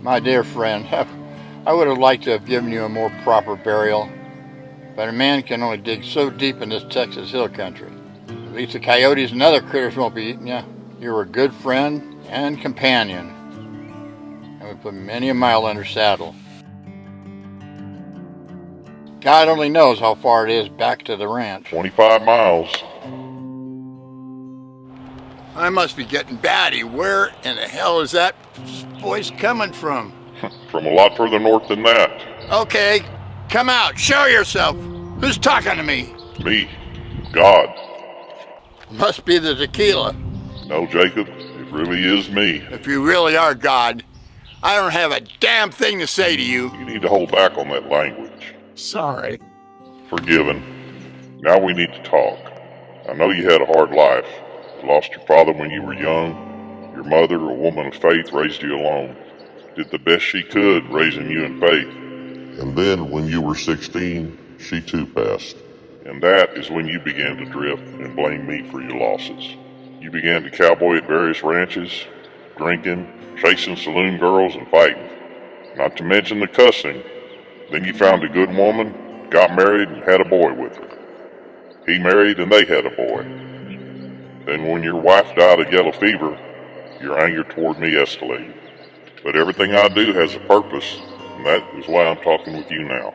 My dear friend, I would have liked to have given you a more proper burial, but a man can only dig so deep in this Texas hill country. At least the coyotes and other critters won't be eating you. You were a good friend and companion, and we put many a mile under saddle. God only knows how far it is back to the ranch. 25 miles. I must be getting batty. Where in the hell is that voice coming from? From a lot further north than that. Okay, come out, show yourself. Who's talking to me? Me. God. Must be the tequila. No, Jacob, it really is me. If you really are God, I don't have a damn thing to say to you. You need to hold back on that language. Sorry. Forgiven. Now we need to talk. I know you had a hard life. You lost your father when you were young. Your mother, a woman of faith, raised you alone. Did the best she could raising you in faith. And then when you were 16, she too passed. And that is when you began to drift and blame me for your losses. You began to cowboy at various ranches, drinking, chasing saloon girls, and fighting. Not to mention the cussing. Then you found a good woman, got married, and had a boy with her. He married and they had a boy. Then when your wife died of yellow fever, your anger toward me escalated. But everything I do has a purpose, and that is why I'm talking with you now.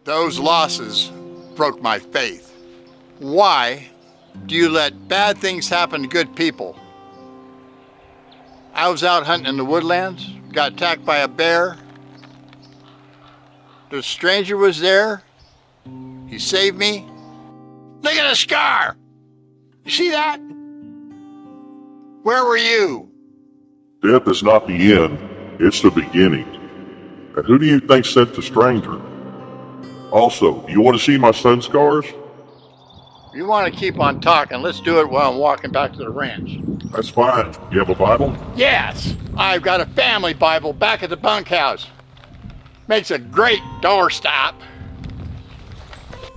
Those losses broke my faith. Why do you let bad things happen to good people? I was out hunting in the woodlands, got attacked by a bear. The stranger was there. He saved me. Look at the scar! You see that? Where were you? Death is not the end, it's the beginning. And who do you think sent the stranger? Also, you want to see my sun scars? If you want to keep on talking, let's do it while I'm walking back to the ranch. That's fine. You have a Bible? Yes, I've got a family Bible back at the bunkhouse. Makes a great doorstop.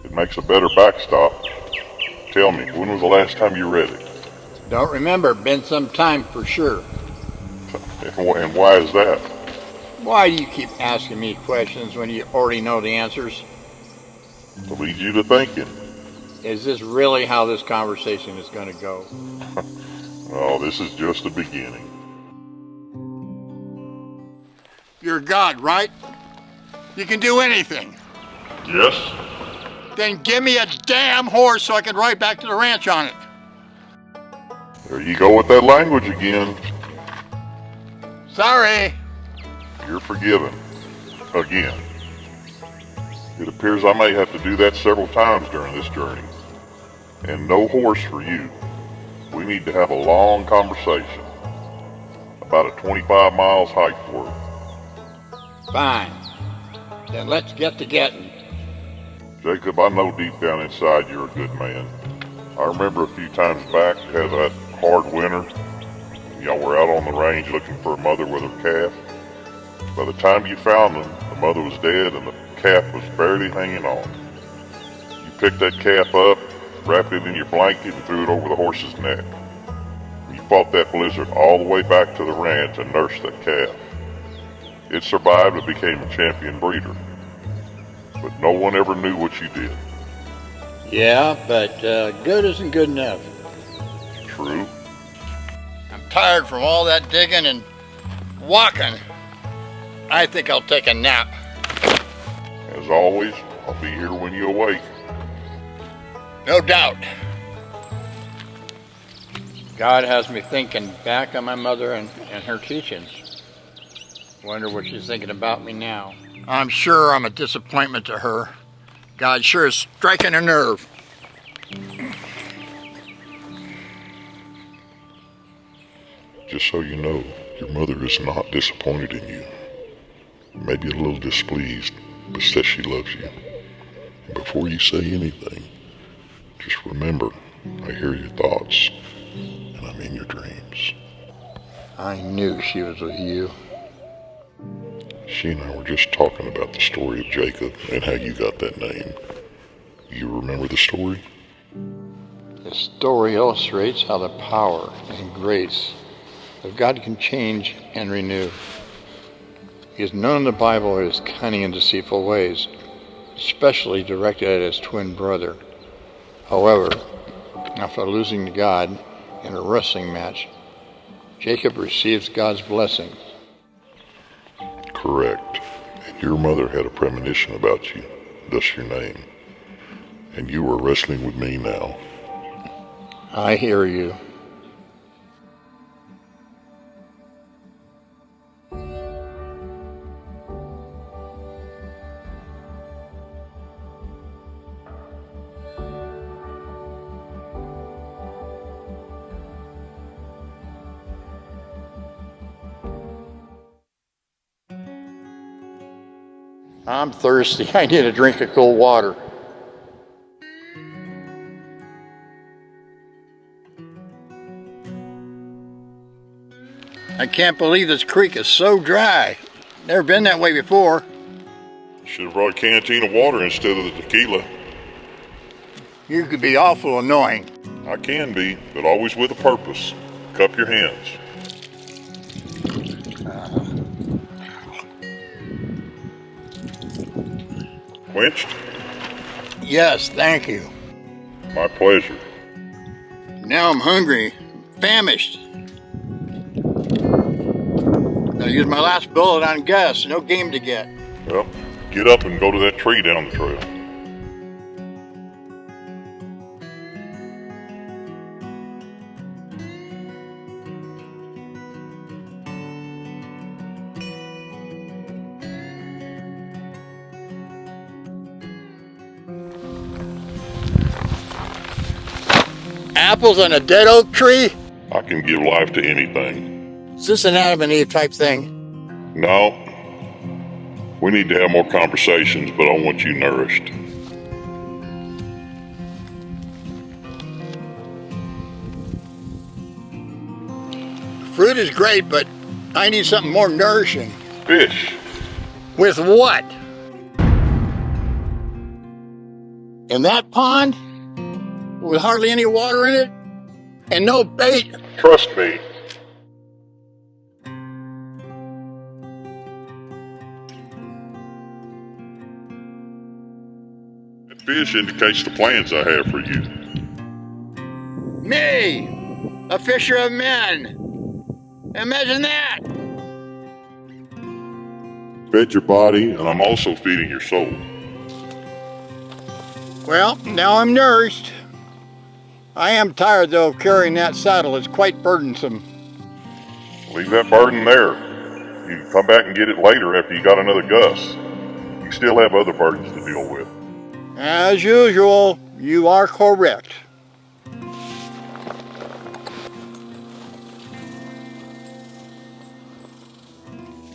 It makes a better backstop. Tell me, when was the last time you read it? Don't remember, been some time for sure. And why is that? Why do you keep asking me questions when you already know the answers? To lead you to thinking. Is this really how this conversation is going to go? Oh, this is just the beginning. You're God, right? You can do anything. Yes? Then give me a damn horse so I can ride back to the ranch on it. There you go with that language again. Sorry. You're forgiven. Again. It appears I may have to do that several times during this journey. And no horse for you. We need to have a long conversation. About a 25 miles hike worth. Fine. Then let's get to getting. Jacob, I know deep down inside you're a good man. I remember a few times back you had that hard winter. Y'all were out on the range looking for a mother with her calf. By the time you found them, the mother was dead and the calf was barely hanging on. You picked that calf up, wrapped it in your blanket, and threw it over the horse's neck. You fought that blizzard all the way back to the ranch and nursed that calf. It survived and became a champion breeder. But no one ever knew what you did. Yeah, but good isn't good enough. True. I'm tired from all that digging and walking. I think I'll take a nap. As always, I'll be here when you awake. No doubt. God has me thinking back on my mother and her teachings. Wonder what she's thinking about me now. I'm sure I'm a disappointment to her. God sure is striking a nerve. Just so you know, your mother is not disappointed in you. Maybe a little displeased, but says she loves you. And before you say anything, just remember, I hear your thoughts, and I'm in your dreams. I knew she was with you. She and I were just talking about the story of Jacob and how you got that name. You remember the story? The story illustrates how the power and grace of God can change and renew. He is known in the Bible for his cunning and deceitful ways, especially directed at his twin brother. However, after losing to God in a wrestling match, Jacob receives God's blessing. Correct. And your mother had a premonition about you, thus your name. And you are wrestling with me now. I hear you. I'm thirsty. I need a drink of cold water. I can't believe this creek is so dry. Never been that way before. Should have brought a canteen of water instead of the tequila. You could be awful annoying. I can be, but always with a purpose. Cup your hands. Quenched? Yes, thank you. My pleasure. Now I'm hungry, famished. Gonna use my last bullet on Gus. No game to get. Well, get up and go to that tree down the trail. Apples on a dead oak tree? I can give life to anything. Is this an Adam and Eve type thing? No. We need to have more conversations, but I want you nourished. Fruit is great, but I need something more nourishing. Fish. With what? In that pond? With hardly any water in it? And no bait? Trust me. That fish indicates the plans I have for you. Me! A fisher of men! Imagine that! Fed your body, and I'm also feeding your soul. Well, now I'm nourished. I am tired, though, of carrying that saddle. It's quite burdensome. Leave that burden there. You can come back and get it later after you got another Gus. You still have other burdens to deal with. As usual, you are correct.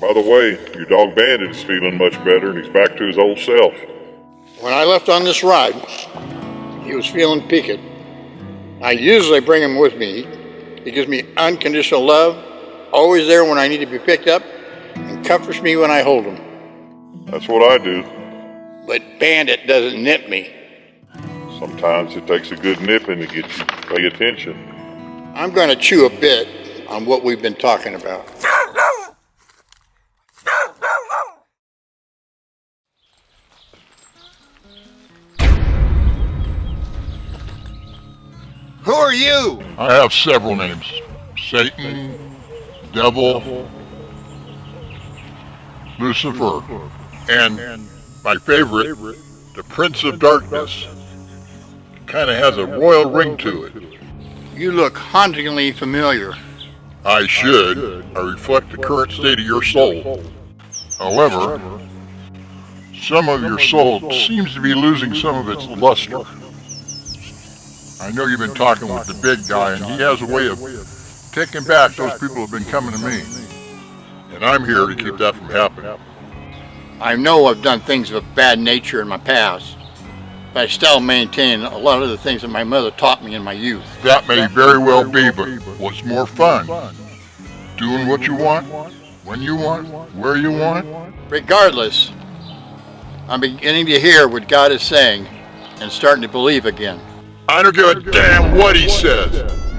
By the way, your dog Bandit is feeling much better and he's back to his old self. When I left on this ride, he was feeling peaked. I usually bring him with me. He gives me unconditional love, always there when I need to be picked up, and comforts me when I hold him. That's what I do. But Bandit doesn't nip me. Sometimes it takes a good nipping to get you to pay attention. I'm going to chew a bit on what we've been talking about. Who are you? I have several names. Satan, Devil, Lucifer, and my favorite, the Prince of Darkness. Kind of has a royal ring to it. You look hauntingly familiar. I should. I reflect the current state of your soul. However, some of your soul seems to be losing some of its luster. I know you've been talking with the big guy, and he has a way of taking back those people who have been coming to me. And I'm here to keep that from happening. I know I've done things of a bad nature in my past, but I still maintain a lot of the things that my mother taught me in my youth. That may very well be, but what's more fun? Doing what you want, when you want, where you want? Regardless, I'm beginning to hear what God is saying and starting to believe again. I don't give a damn what he says.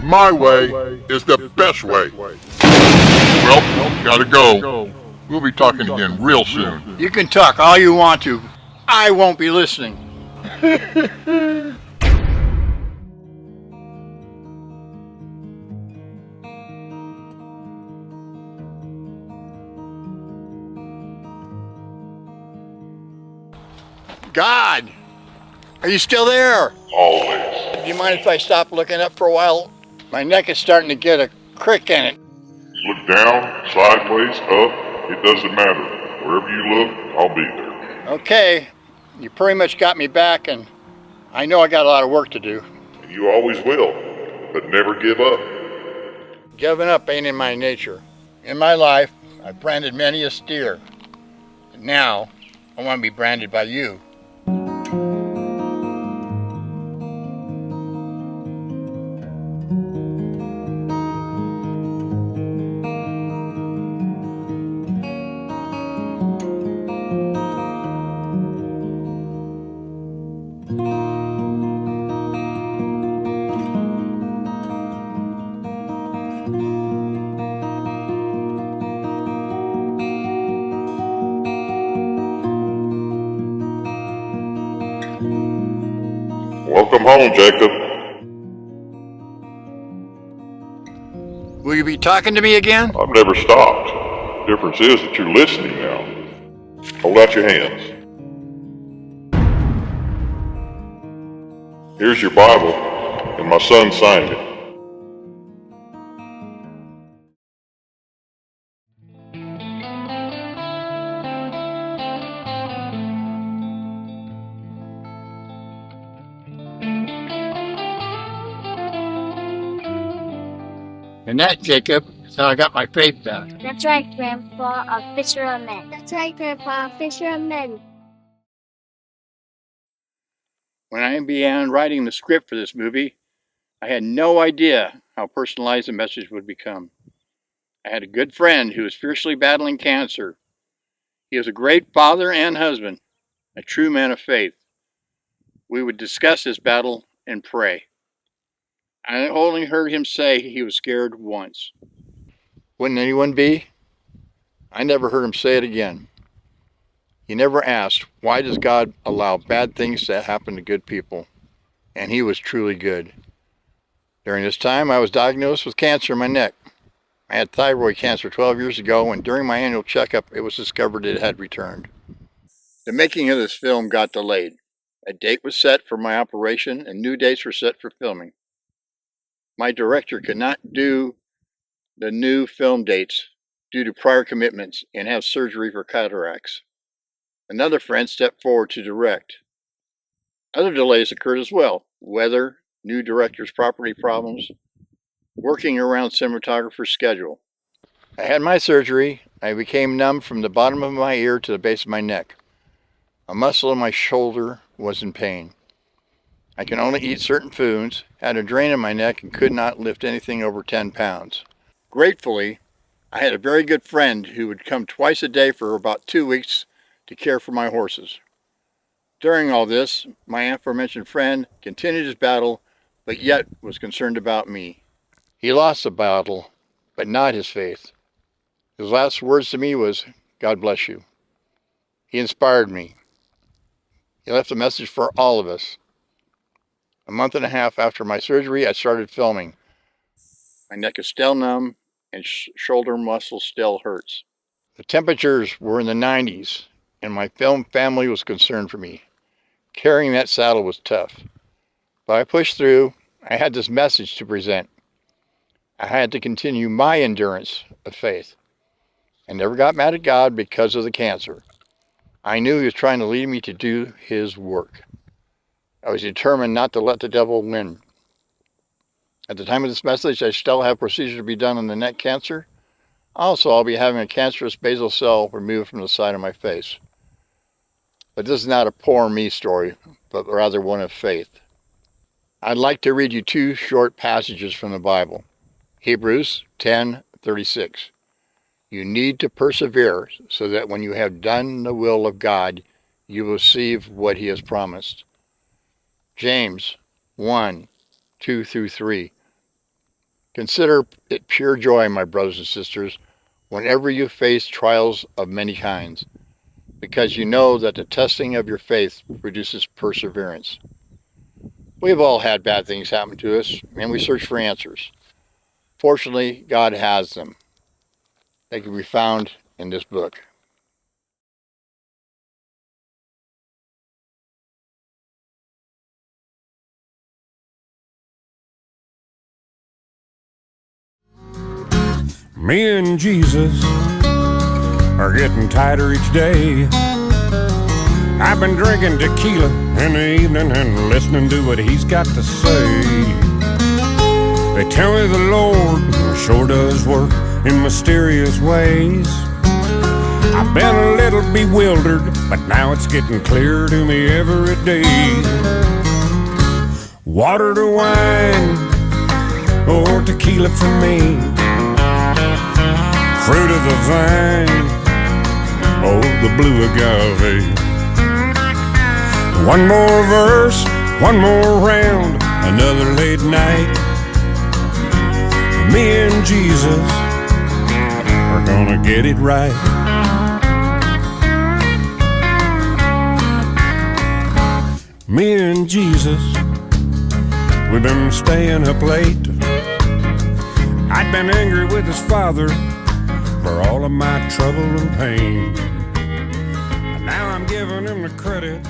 My way is the best way. Well, gotta go. We'll be talking again real soon. You can talk all you want to. I won't be listening. God, are you still there? Always. Do you mind if I stop looking up for a while? My neck is starting to get a crick in it. Look down, sideways, up, it doesn't matter. Wherever you look, I'll be there. Okay, you pretty much got me back, and I know I got a lot of work to do. And you always will, but never give up. Giving up ain't in my nature. In my life, I've branded many a steer. And now, I want to be branded by you. Welcome home, Jacob. Will you be talking to me again? I've never stopped. Difference is that you're listening now. Hold out your hands. Here's your Bible, and my son signed it. And that, Jacob, is how I got my faith back. That's right, Grandpa, a fisher of men. That's right, Grandpa, a fisher of men. When I began writing the script for this movie, I had no idea how personalized the message would become. I had a good friend who was fiercely battling cancer. He was a great father and husband, a true man of faith. We would discuss his battle and pray. I only heard him say he was scared once. Wouldn't anyone be? I never heard him say it again. He never asked, why does God allow bad things to happen to good people? And he was truly good. During this time, I was diagnosed with cancer in my neck. I had thyroid cancer 12 years ago, and during my annual checkup, it was discovered it had returned. The making of this film got delayed. A date was set for my operation, and new dates were set for filming. My director could not do the new film dates due to prior commitments and have surgery for cataracts. Another friend stepped forward to direct. Other delays occurred as well. Weather, new director's property problems, working around cinematographer's schedule. I had my surgery. I became numb from the bottom of my ear to the base of my neck. A muscle in my shoulder was in pain. I can only eat certain foods, had a drain in my neck, and could not lift anything over 10 pounds. Gratefully, I had a very good friend who would come twice a day for about 2 weeks to care for my horses. During all this, my aforementioned friend continued his battle, but yet was concerned about me. He lost the battle, but not his faith. His last words to me was, God bless you. He inspired me. He left a message for all of us. A month and a half after my surgery, I started filming. My neck is still numb and shoulder muscle still hurts. The temperatures were in the 90s, and my film family was concerned for me. Carrying that saddle was tough. But I pushed through. I had this message to present. I had to continue my endurance of faith. I never got mad at God because of the cancer. I knew he was trying to lead me to do his work. I was determined not to let the devil win. At the time of this message, I still have procedure to be done on the neck cancer. Also, I'll be having a cancerous basal cell removed from the side of my face. But this is not a poor me story, but rather one of faith. I'd like to read you 2 short passages from the Bible. Hebrews 10:36. You need to persevere so that when you have done the will of God, you will receive what he has promised. James 1:2-3. Consider it pure joy, my brothers and sisters, whenever you face trials of many kinds, because you know that the testing of your faith produces perseverance. We've all had bad things happen to us, and we search for answers. Fortunately, God has them. They can be found in this book. Me and Jesus are getting tighter each day. I've been drinking tequila in the evening and listening to what he's got to say. They tell me the Lord sure does work in mysterious ways. I've been a little bewildered, but now it's getting clear to me every day. Water to wine, or tequila for me. Fruit of the vine, oh, the blue agave. One more verse, one more round, another late night. Me and Jesus are gonna get it right. Me and Jesus, we've been staying up late. I'd been angry with his father for all of my trouble and pain. And now I'm giving him the credit